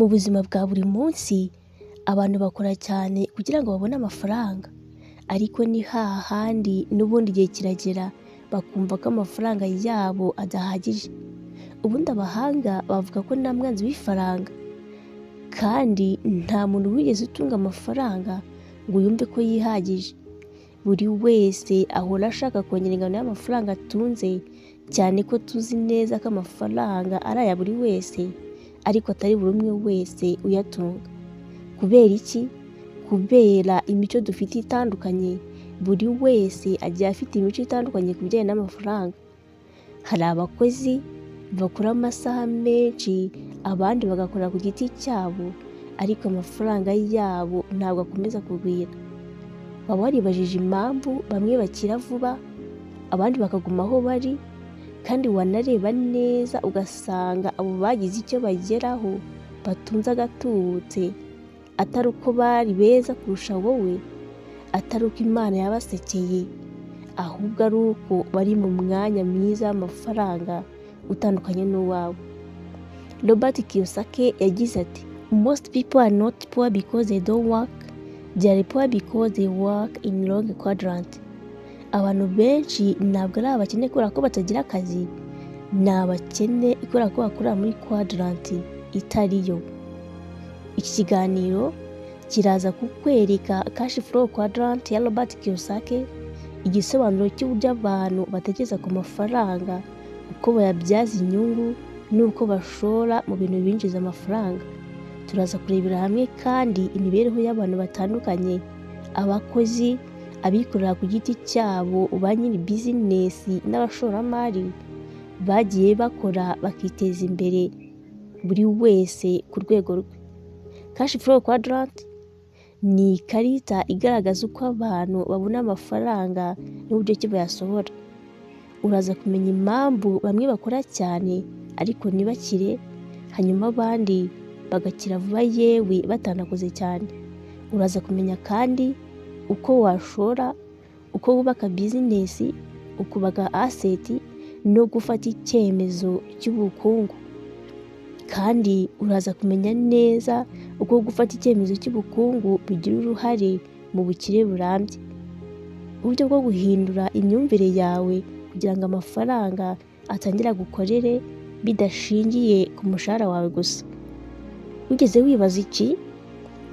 Mu buzima bwa buri munsi abantu bakora cyane kugira ngo babone amafaranga, ariko ni hahandi n'ubundi igihe kiragera bakumva ko amafaranga yabo adahagije. Ubundi abahanga bavuga ko nta mwanzi w'ifaranga, kandi nta muntu wigeze utunga amafaranga ngo yumve ko yihagije. Buri wese ahora ashaka kongera ingano y'amafaranga atunze, cyane ko tuzi neza ko amafaranga ari aya buri wese, ariko atari buri umwe wese uyatunga. Kubera iki? Kubera imico dufite itandukanye. Buri wese agiye afite imico itandukanye ku bijyanye n'amafaranga. Hari abakozi bakora amasaha menshi, abandi bagakora ku giti cyabo, ariko amafaranga yabo ntabwo akomeza kugwira. Waba waribajije impamvu bamwe bakira vuba abandi bakaguma aho bari, kandi wanareba neza ugasanga abo bagize icyo bageraho batunze agatubutse, atari uko bari beza kurusha wowe, atari uko Imana yabasekeye, ahubwo ari uko bari mu mwanya mwiza w'amafaranga utandukanye n'uwawe. Robert Kiyosaki yagize ati, "Most people are not poor because they don't work, they are poor because they work in wrong quadrant." Abantu benshi ntabwo ari abakene kubera ko batagira akazi, ni abakene kubera ko bakorera muri quadrant itari yo. Iki kiganiro kiraza kukwereka cash flow quadrant ya Robert Kiyosaki, igisobanuro cy'uburyo abantu batekereza ku mafaranga, uko bayabyaza inyungu n'uko bashora mu bintu binjiza amafaranga. Turaza kurebera hamwe kandi imibereho y'abantu batandukanye, abakozi, abikorera ku giti cyabo, ba nyiri bizinesi n'abashoramari bagiye bakora bakiteza imbere, buri wese ku rwego rwe. Cash flow quadrant ni ikarita igaragaza uko abantu babona amafaranga n'uburyo ki bayasohora. Uraza kumenya impamvu bamwe bakora cyane ariko ntibakire, hanyuma abandi bagakira vuba yewe batanakoze cyane. Uraza kumenya kandi uko washora, uko wubaka bizinesi, ukubaka aseti no gufata icyemezo cy'ubukungu. Kandi uraza kumenya neza uko gufata icyemezo cy'ubukungu bigira uruhare mu bukire burambye. Uburyo bwo guhindura imyumvire yawe kugira ngo amafaranga atangira gukorere bidashingiye ku mushahara wawe gusa. Wigeze wibaza iki?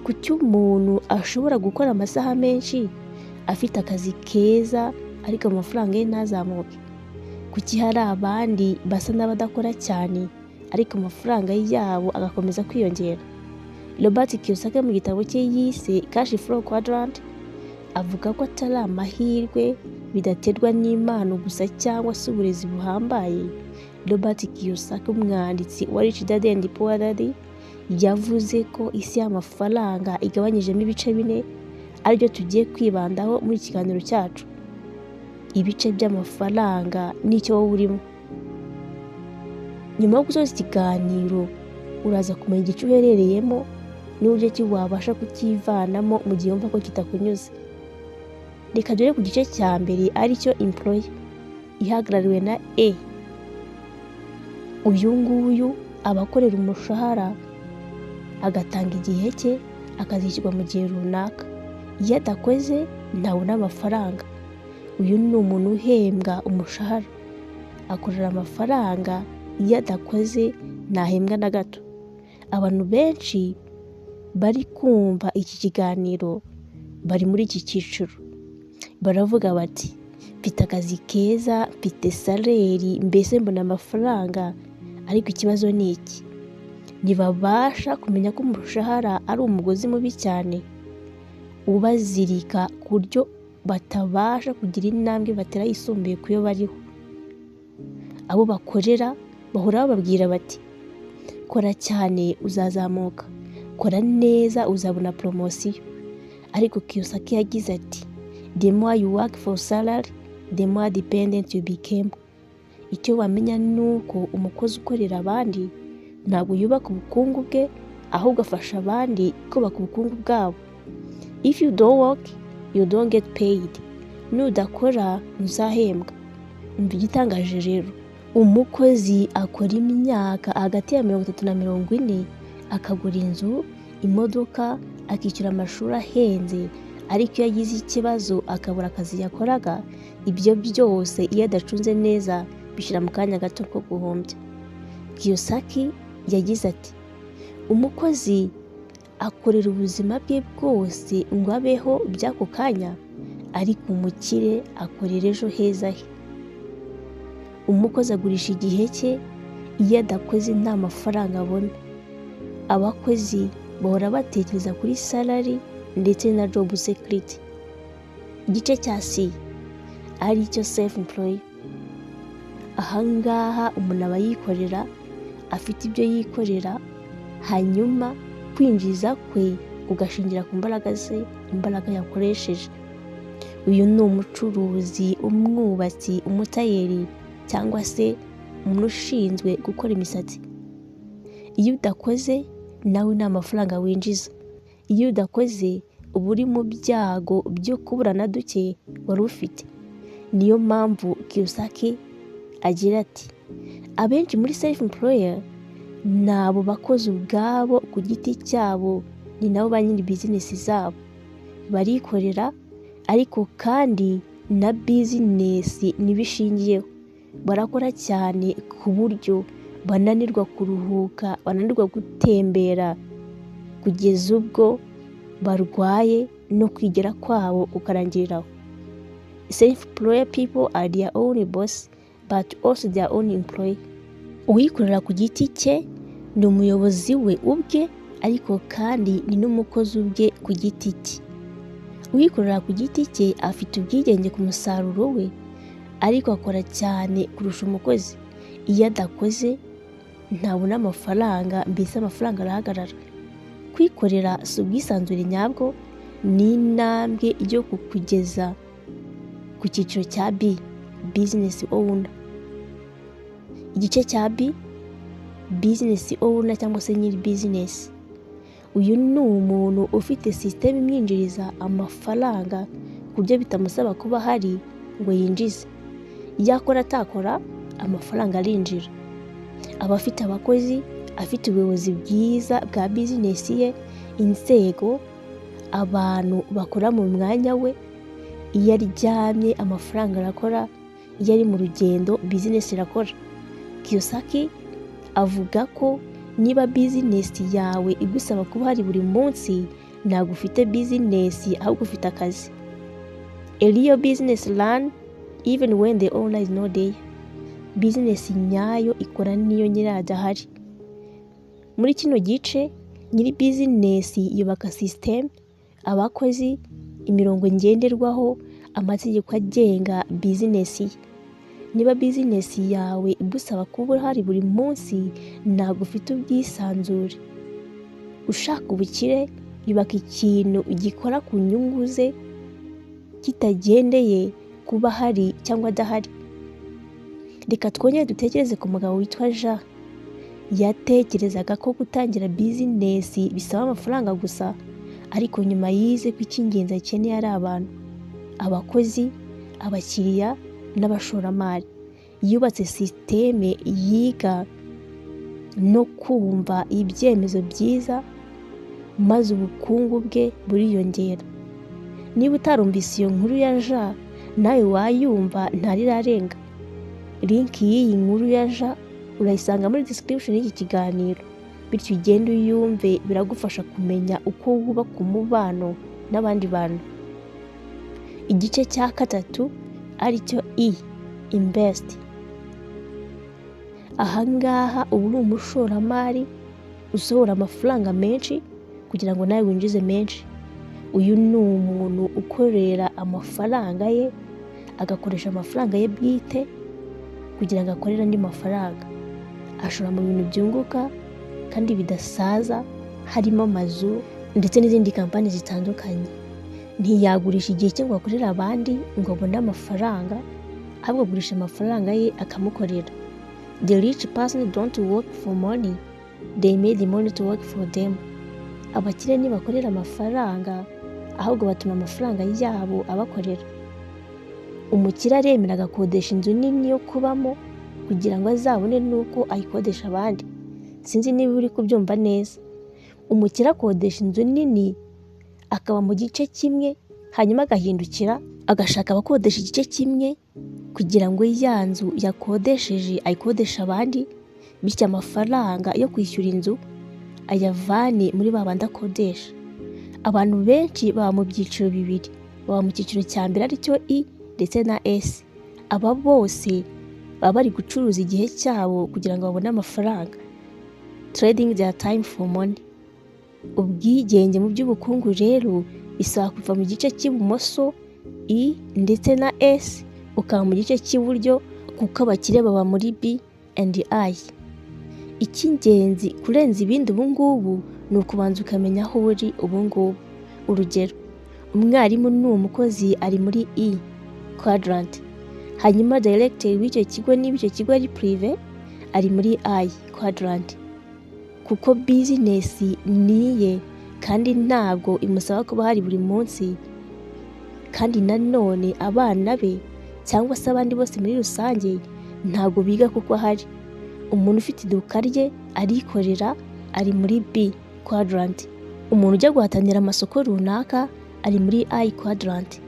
Kuki umuntu ashobora gukora amasaha menshi afite akazi keza ariko amafaranga ye ntazamuke? Kuki hari abandi basa n'abadakora cyane ariko amafaranga yabo agakomeza kwiyongera? Robert Kiyosaki mu gitabo cye yise Cash Flow Quadrant avuga ko atari amahirwe, bidaterwa n'impano gusa cyangwa se uburezi buhambaye. Robert Kiyosaki, umwanditsi wa Rich Dad and Poor Dad, yavuze ko isi y'amafaranga igabanyijemo ibice 4, aribyo tugiye kwibandaho muri ikiganiro cyacu. Ibice by'amafaranga n'icyo wowe urimo. Nyuma yo gusoza ikiganiro uraza kumenya igice uherereyemo n'uburyo ki wabasha kukivanamo mu gihe wumva ko kitakunyuze. Reka dore ku gice cya mbere, aricyo employee, ihagarariwe na E. Uyu nguyu aba akorera umushahara, agatanga igihe cye, akazishyurwa mu gihe runaka. Iyo adakoze ntabona amafaranga. Uyu ni umuntu uhembwa umushahara, akorera amafaranga, iyo adakoze ntahembwa na gato. Abantu benshi bari kumva iki kiganiro bari muri iki cyiciro. Baravuga bati, mfite akazi keza, mfite saleri, mbese mbona amafaranga, ariko ikibazo ni iki? Ntibabasha kumenya ko umushahara ari umugozi mubi cyane ubazirika ku buryo batabasha kugira intambwe batera yisumbuye ku yo bariho. Abo bakorera bahora bababwira bati, kora cyane uzazamuka, kora neza uzabona poromosiyo. Ariko Kiyosaki yagize ati, the more you work for salary, the more dependent you become. Icyo wamenya ni uko umukozi ukorera abandi ntabwo yubaka ubukungu bwe, ahubwo afasha abandi kubaka ubukungu bwabo. If you don't work, you don't get paid. Nudakora ntuzahembwa. Umva igitangaje rero, umukozi akora imyaka hagati ya 30 na 40, akagura inzu, imodoka, akishyura amashuri ahenze, ariko iyo agize ikibazo akabura akazi yakoraga, ibyo byose iyo adacunze neza bishyira mu kanya gato ko guhombya. Kiyosaki yagize ati umukozi akorera ubuzima bwe bwose ngo abeho by'ako kanya, ariko umukire akorera ejo heza he. Umukozi agurisha igihe cye, iyo adakoze nta mafaranga abona. Abakozi bahora batekereza kuri salary ndetse na job security. Igice cya C ari cyo self employed. Ahangaha umuntu aba yikorera, afite ibyo yikorera, hanyuma kwinjiza kwe kugashingira ku mbaraga ze, imbaraga yakoresheje. Uyu ni umucuruzi, umwubatsi, umutayeri cyangwa se umuntu ushinzwe gukora imisatsi. Iyo udakoze nawe nta mafaranga winjiza. Iyo udakoze uba uri mu byago byo kubura na duke wari ufite. Niyo mpamvu Kiyosaki agira ati abenshi muri self employer ni abo bakozi ubwabo ku giti cyabo, ni nabo ba nyiri bizinesi zabo. Barikorera ariko kandi na bizinesi nibishingiyeho. Barakora cyane ku buryo bananirwa kuruhuka, bananirwa gutembera, kugeza ubwo barwaye no kwigera kwabo kukarangiriraho. Self-employed people are their own boss but also their own employee. Uwikorera ku giti cye ni umuyobozi we ubwe, ariko kandi ni n'umukozi ubwe ku giti cye. Uwikorera ku giti cye afite ubwigenge ku musaruro we, ariko akora cyane kurusha umukozi. Iyo adakoze ntabona amafaranga, mbese amafaranga arahagarara. Kwikorera si ubwisanzure nyabwo, ni intambwe yo kukugeza ku cyiciro cya B, business owner. Igice cya B, business owner cyangwa se nyiri business. Uyu ni umuntu ufite system imwinjiriza amafaranga ku buryo bitamusaba kuba hari ngo yinjize. Iyo akora atakora amafaranga arinjira. Aba afite abakozi, afite ubuyobozi bwiza bwa business ye, inzego, abantu bakora mu mwanya we. Iyo aryamye amafaranga arakora, iyo ari mu rugendo business irakora. Kiyosaki avuga ko niba business yawe igusaba kuba hari buri munsi, ntabwo ufite business ahubwo ufite akazi. A real business run even when the owner is not there. Business nyayo ikora niyo nyirayo adahari. Muri kino gice nyiri business yubaka system, abakozi, imirongo ngenderwaho, amategeko agenga business ye. Niba business yawe igusaba kuba hari buri munsi, ntabwo ufite ubwisanzure. Ushaka ubukire yubaka ikintu gikora ku nyungu ze, kitagendeye kuba hari cyangwa adahari. Reka twongere dutekereze ku mugabo witwa Jean. Yatekerezaga ko gutangira business bisaba amafaranga gusa, ariko nyuma yize ko icy'ingenzi akeneye ari abantu, abakozi, abakiriya n'abashoramari. Yubatse systeme yiga no kumva ibyemezo byiza, maze ubukungu bwe buriyongera. Niba utarumvise iyo nkuru ya Jean, nawe wayumva ntarirarenga. Link y'iyi nkuru ya Jean urayisanga muri description y'iki kiganiro, bityo ugende uyumve, biragufasha kumenya uko wubaka umubano n'abandi bantu. Igice cya gatatu aricyo E, invest. Ahangaha ubu ni umushoramari usohora amafaranga menshi kugira ngo nawe winjize menshi. Uyu ni umuntu ukorera amafaranga ye, agakoresha amafaranga ye bwite kugira ngo akorere andi mafaranga. Ashora mu bintu byunguka kandi bidasaza, harimo amazu ndetse n'izindi kampani zitandukanye. Ntiyagurisha igihe cyo ngo akorere abandi ngo abone amafaranga, ahubwo agurisha amafaranga ye akamukorera. The rich person don't work for money, they made the money to work for them. Abakire ntibakorera amafaranga, ahubwo batuma amafaranga yabo abakorera. Umukire aremera agakodesha inzu nini yo kubamo kugira ngo azabone nuko ayikodesha abandi. Sinzi niba uri kubyumva neza. umukire akodesha inzu nini akaba mu gice kimwe, hanyuma agahindukira agashaka abakodesha igice kimwe kugira ngo ya nzu yakodesheje ayikodesha abandi, bityo amafaranga yo kwishyura inzu ayavane muri ba bandi akodesha. Abantu benshi baba mu byiciro bibiri, baba mu cyiciro cya mbere aricyo I ndetse na S. Aba bose baba bari gucuruza igihe cyabo kugira ngo babone amafaranga, trading their time for money. Ubwigenge mu by'ubukungu rero bisaba kuva mu gice cy'ibumoso I ndetse na S ukaba mu gice cy'iburyo, kuko abakire baba muri B and I. Icy'ingenzi kurenza ibindi ubu ngubu ni ukubanza ukamenya aho uri ubu ngubu. Urugero, umwarimu ni umukozi ari muri E quadrant, hanyuma director w'icyo kigo niba icyo kigo ari prive ari muri I quadrant, kuko business niye kandi ntabwo imusaba kuba hari buri munsi, kandi nanone abana be cyangwa se abandi bose muri rusange ntabwo biga kuko ahari. Umuntu ufite iduka rye arikorera ari muri B quadrant. Umuntu ujya guhatanira amasoko runaka ari muri I quadrant,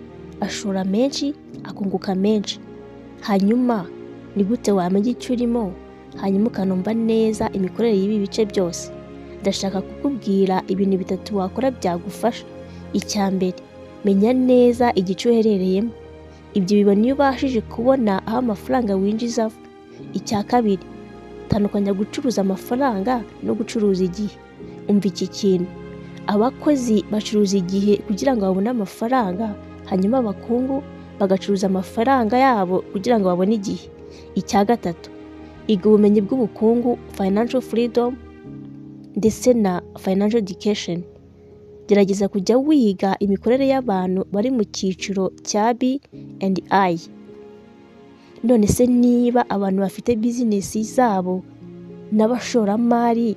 ashora menshi akunguka menshi. Hanyuma ni gute wamenya icyo urimo hanyuma ukanumva neza imikorere y'ibi bice byose? Ndashaka kukubwira ibintu bitatu wakora byagufasha. Icya mbere, menya neza igice uherereyemo. Ibyo bibona iyo ubashije kubona aho amafaranga winjiza ava. Icya kabiri, tandukanya gucuruza amafaranga no gucuruza igihe. Umva iki kintu, abakozi bacuruza igihe kugira ngo babone amafaranga, hanyuma abakungu bagacuruza amafaranga yabo kugira ngo babone igihe. Icya gatatu, iga ubumenyi bw'ubukungu, financial freedom ndetse na financial education. Gerageza kujya wiga imikorere y'abantu bari mu cyiciro cya B and I. None se niba abantu bafite business zabo n'abashoramari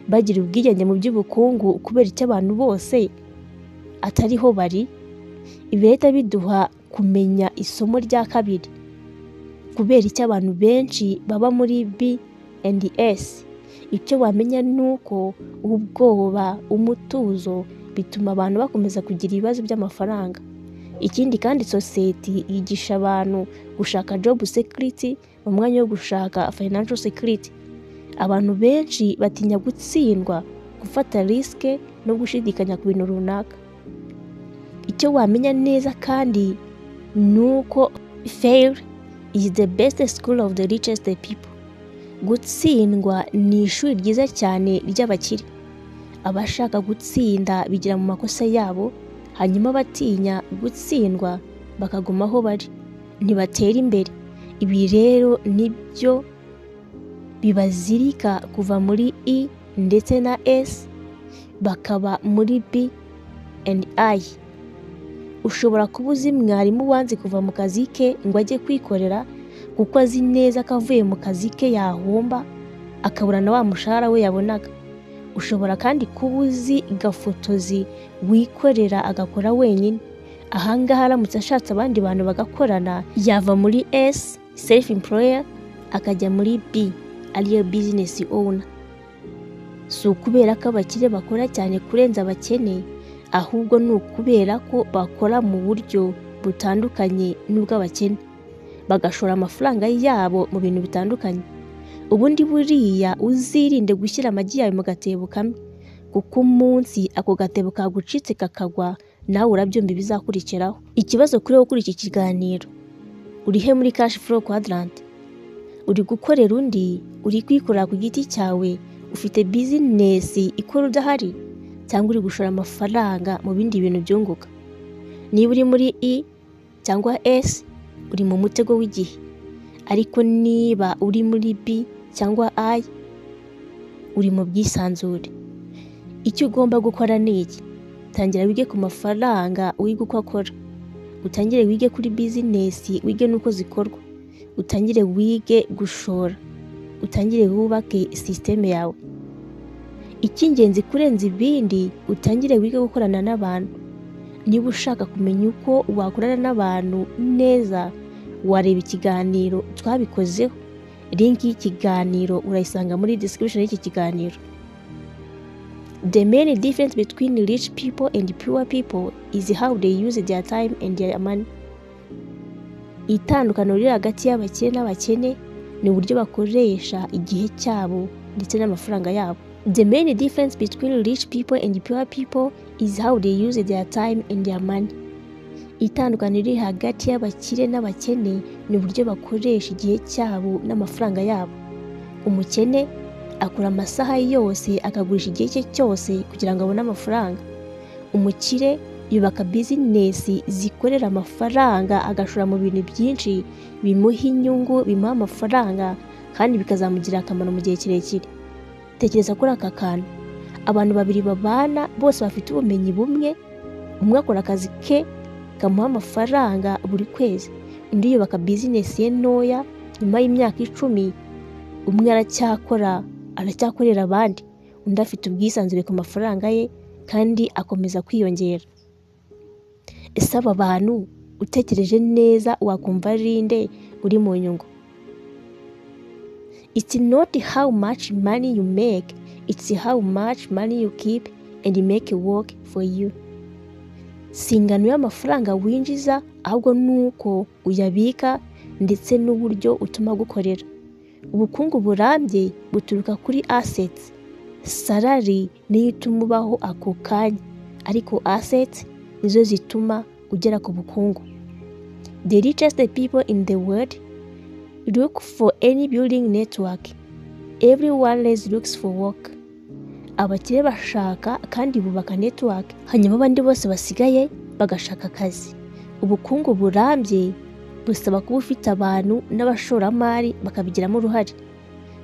bagira ubwigenge mu by'ubukungu kubera icyo abantu bose atariho bari, ibi leta biduha kumenya isomo rya kabiri, kubera icyo abantu benshi baba muri B and S. Icyo wamenya nuko ubwoba, umutuzo bituma abantu bakomeza kugira ibibazo by'amafaranga. Ikindi kandi sosiyete yigisha abantu gushaka job security mu mwanya wo gushaka financial security. Abantu benshi batinya gutsindwa, gufata risk no gushidikanya ku bintu runaka. Icyo wamenya neza kandi nuko fail is the best school of the richest people. Gutsindwa ni ishuri ryiza cyane ry'abakire. Abashaka gutsinda bigira mu makosa yabo, hanyuma batinya gutsindwa bakaguma aho bari, ntibatera imbere. Ibi rero nibyo bibazirika kuva muri I ndetse na S bakaba muri B and I. Ushobora kuba uzi mwarimu wanze kuva mu kazi ke ngo ajye kwikorera kuko azi neza ko avuye mu kazi ke yahomba akabura na wa mushahara we yabonaga. Ushobora kandi kuba uzi gafotozi wikorera agakora wenyine. Ahangaha aramutse ashatse abandi bantu bagakorana, yava muri S self employer akajya muri B ariyo business owner. Si ukubera ko abakire bakora cyane kurenza abakene, ahubwo ni ukubera ko bakora mu buryo butandukanye n'ubw'abakene, bagashora amafaranga yabo mu bintu bitandukanye. Ubundi buriya uzirinde gushyira amagi yawe mu gatebo kamwe, kuko umunsi ako gatebo kagucitse kakagwa nawe urabyumva bizakurikiraho. Ikibazo kuri wowe kuri iki kiganiro, uri he muri cash flow quadrant? Uri gukorera undi? Uri kwikorera ku giti cyawe? Ufite business ikora udahari? Cyangwa uri gushora amafaranga mu bindi bintu byunguka? Niba uri muri I cyangwa S, uri mu mutego w'igihe. Ariko niba uri muri B cyangwa I, uri mu bwisanzure. Icyo ugomba gukora ni iki? Tangira wige ku mafaranga, wige uko akora. Utangire wige kuri business, wige nuko zikorwa. Utangire wige gushora. Utangire wubake system yawe. Icy'ingenzi kurenza ibindi, utangire wige gukorana n'abantu. Niba ushaka kumenya uko wakorana n'abantu neza, wareba ikiganiro twabikozeho. Link y'ikiganiro urayisanga muri description y'iki kiganiro. The main difference between rich people and poor people is how they use their time and their money. Itandukano riri hagati y'abakire n'abakene ni uburyo bakoresha igihe cyabo ndetse n'amafaranga yabo. The main difference between rich people and poor people is how they use their time and their money. Itandukano riri hagati y'abakire n'abakene ni uburyo bakoresha igihe cyabo n'amafaranga yabo. Umukene akora amasaha yose akagurisha igihe cye cyose kugira ngo abone amafaranga. Umukire yubaka bizinesi zikorera amafaranga agashora mu bintu byinshi bimuha inyungu, bimuha amafaranga kandi bikazamugira akamaro mu gihe kirekire. Tekereza kuri aka kantu, abantu babiri babana bose bafite ubumenyi bumwe, umwe akora akazi ke kamuha amafaranga buri kwezi, undi yubaka bizinesi ye ntoya, nyuma y'imyaka 10 umwe aracyakorera abandi, undi afite ubwisanzure ku mafaranga ye kandi akomeza kwiyongera. Ese aba bantu utekereje neza wakumva ari nde uri mu nyungu? It's not how much money you make, it's how much money you keep and make it work for you. Si ingano y'amafaranga winjiza, ahubwo nuko uyabika ndetse n'uburyo utuma gukorera. Ubukungu burambye buturuka kuri assets. Salary niyo ituma ubaho ako kanya, ariko assets nizo zituma ugera ku bukungu. The richest people in the world look for any building network. Everyone else looks for work. Abakire bashaka kandi bubaka network, hanyuma abandi bose basigaye bagashaka akazi. Ubukungu burambye busaba kuba ufite abantu n'abashoramari bakabigiramo uruhare.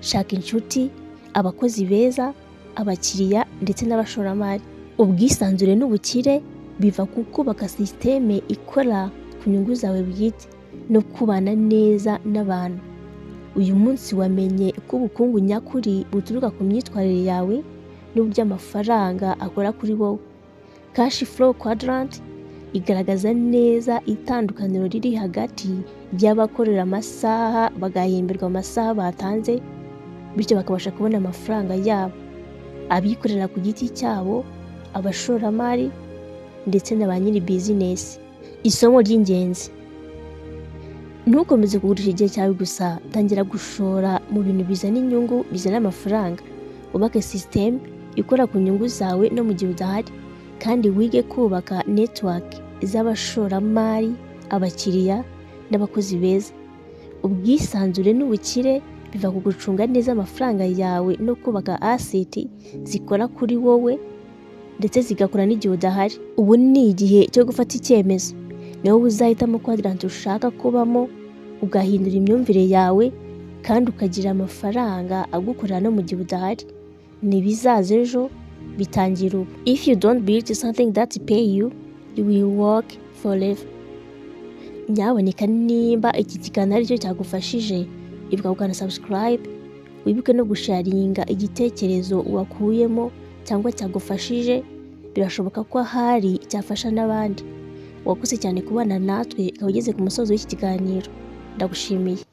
Shaka inshuti, abakozi beza, abakiriya ndetse n'abashoramari. Ubwisanzure n'ubukire biva ku kubaka systeme ikora ku nyungu zawe bwite no kubana neza n'abantu. Uyu munsi wamenye ko ubukungu nyakuri buturuka ku myitwarire yawe n'uburyo amafaranga akora kuri wowe. Cash flow quadrant igaragaza neza itandukaniro riri hagati y'abakorera amasaha bagahemberwa amasaha batanze, bityo bakabasha kubona amafaranga yabo, abikorera ku giti cyabo, abashoramari ndetse na ba nyiri business. Isomo ry'ingenzi: ntukomeze kugurisha igihe cyawe gusa, tangira gushora mu bintu bizana inyungu, bizana amafaranga. Ubake system ikora ku nyungu zawe no mu gihe udahari, kandi wige kubaka network z'abashoramari, abakiriya n'abakozi beza. Ubwisanzure n'ubukire biva ku gucunga neza amafaranga yawe no kubaka asset zikora kuri wowe ndetse zigakora n'igihe udahari. Ubu ni igihe cyo gufata icyemezo. Ni wowe uzahitamo quadrant ushaka kubamo, ugahindura imyumvire yawe kandi ukagira amafaranga agukorera no mu gihe udahari. Nibizaza ejo bitangira ubu. If you don't build something that pay you, you will work forever. Nyaboneka nimba iki kiganiro aricyo cyagufashije, ibuka gukanda subscribe, wibuke no gusharinga igitekerezo wakuyemo cyangwa cyagufashije. Birashoboka ko ahari cyafasha n'abandi. Wakoze cyane kubana natwe ukaba ugeze ku musozo w'iki kiganiro. Ndagushimiye.